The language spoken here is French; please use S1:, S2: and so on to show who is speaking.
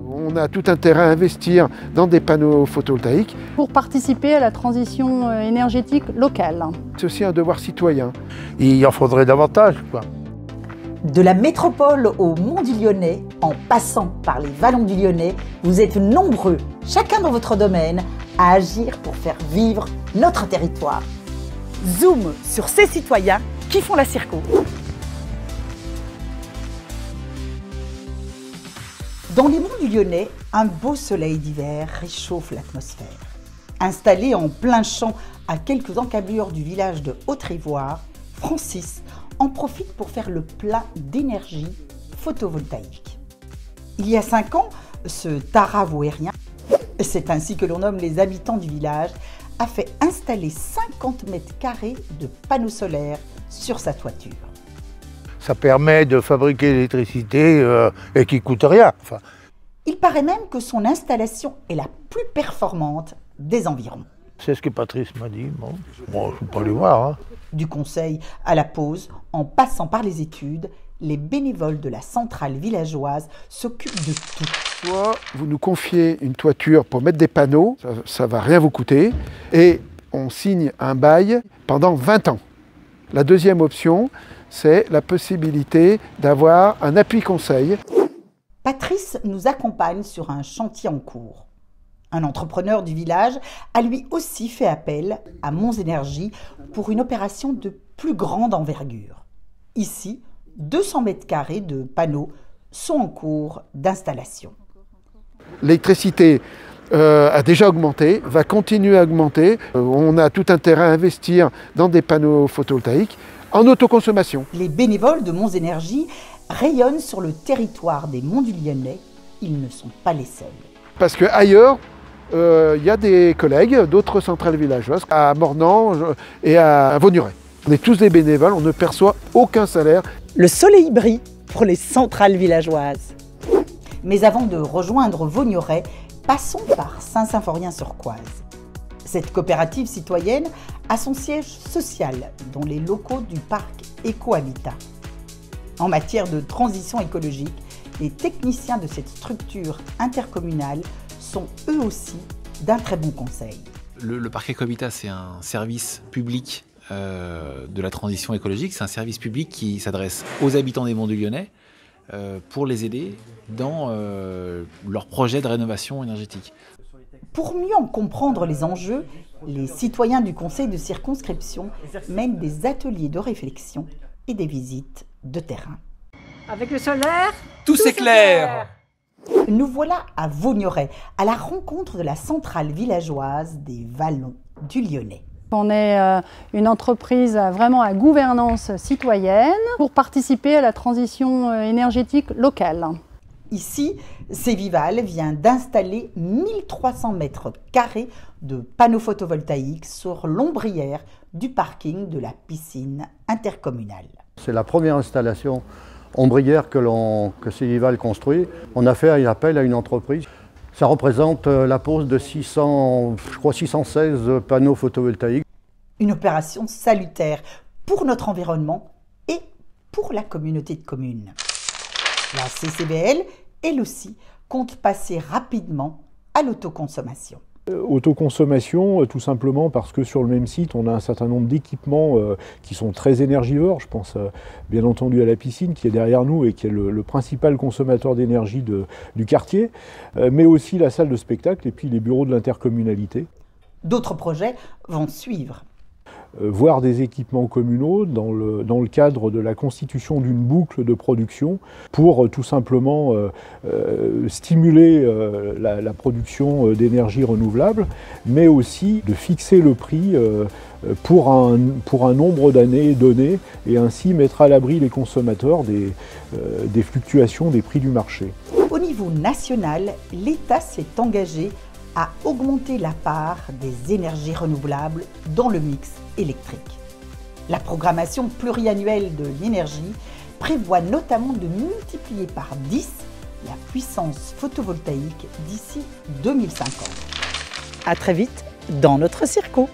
S1: On a tout intérêt à investir dans des panneaux photovoltaïques.
S2: Pour participer à la transition énergétique locale.
S1: C'est aussi un devoir citoyen.
S3: Il en faudrait davantage, quoi.
S4: De la métropole au Mont du Lyonnais, en passant par les vallons du Lyonnais, vous êtes nombreux, chacun dans votre domaine, à agir pour faire vivre notre territoire. Zoom sur ces citoyens qui font la Circo. Dans les monts du Lyonnais, un beau soleil d'hiver réchauffe l'atmosphère. Installé en plein champ à quelques encablures du village de Haute-Rivoire, Francis en profite pour faire le plein d'énergie photovoltaïque. Il y a 5 ans, ce Taravoérien, c'est ainsi que l'on nomme les habitants du village, a fait installer 50 mètres carrés de panneaux solaires sur sa toiture.
S3: Ça permet de fabriquer l'électricité et qui ne coûte rien. Enfin.
S4: Il paraît même que son installation est la plus performante des environs.
S3: C'est ce que Patrice m'a dit. Bon, je ne peux pas aller voir. Hein.
S4: Du conseil à la pause, en passant par les études, les bénévoles de la centrale villageoise s'occupent de tout.
S1: Soit vous nous confiez une toiture pour mettre des panneaux, ça ne va rien vous coûter, et on signe un bail pendant 20 ans. La deuxième option, c'est la possibilité d'avoir un appui conseil.
S4: Patrice nous accompagne sur un chantier en cours. Un entrepreneur du village a lui aussi fait appel à Mons Énergie pour une opération de plus grande envergure. Ici, 200 mètres carrés de panneaux sont en cours d'installation.
S1: L'électricité a déjà augmenté, va continuer à augmenter. On a tout intérêt à investir dans des panneaux photovoltaïques en autoconsommation.
S4: Les bénévoles de Mons Énergie rayonnent sur le territoire des Monts du Lyonnais. Ils ne sont pas les seuls.
S1: Parce qu'ailleurs, il y a des collègues d'autres centrales villageoises, à Mornan et à Vaugneray. On est tous des bénévoles, on ne perçoit aucun salaire.
S4: Le soleil brille pour les centrales villageoises. Mais avant de rejoindre Vaugneray, passons par Saint-Symphorien-sur-Coise. Cette coopérative citoyenne a son siège social dans les locaux du parc Éco-Habitat. En matière de transition écologique, les techniciens de cette structure intercommunale sont eux aussi d'un très bon conseil.
S5: Le parc Éco-Habitat, c'est un service public de la transition écologique. C'est un service public qui s'adresse aux habitants des Monts du Lyonnais pour les aider dans leur projet de rénovation énergétique.
S4: Pour mieux en comprendre les enjeux, les citoyens du conseil de circonscription mènent des ateliers de réflexion et des visites de terrain.
S6: Avec le solaire,
S7: tout s'éclaire.
S4: Nous voilà à Vaugneray, à la rencontre de la centrale villageoise des Vallons du Lyonnais.
S2: On est une entreprise vraiment à gouvernance citoyenne pour participer à la transition énergétique locale.
S4: Ici, Cévival vient d'installer 1300 mètres carrés de panneaux photovoltaïques sur l'ombrière du parking de la piscine intercommunale.
S8: C'est la première installation ombrière que Cévival construit. On a fait appel à une entreprise. Ça représente la pose de 616 panneaux photovoltaïques.
S4: Une opération salutaire pour notre environnement et pour la communauté de communes. La CCBL, elle aussi, compte passer rapidement à l'autoconsommation.
S9: Autoconsommation, tout simplement parce que sur le même site, on a un certain nombre d'équipements qui sont très énergivores. Je pense bien entendu à la piscine qui est derrière nous et qui est le principal consommateur d'énergie du quartier, mais aussi la salle de spectacle et puis les bureaux de l'intercommunalité.
S4: D'autres projets vont suivre.
S9: Voire des équipements communaux dans le cadre de la constitution d'une boucle de production pour tout simplement stimuler la production d'énergie renouvelable, mais aussi de fixer le prix pour un nombre d'années donné et ainsi mettre à l'abri les consommateurs des fluctuations des prix du marché.
S4: Au niveau national, l'État s'est engagé à augmenter la part des énergies renouvelables dans le mix électrique. La programmation pluriannuelle de l'énergie prévoit notamment de multiplier par 10 la puissance photovoltaïque d'ici 2050. À très vite dans notre Circo.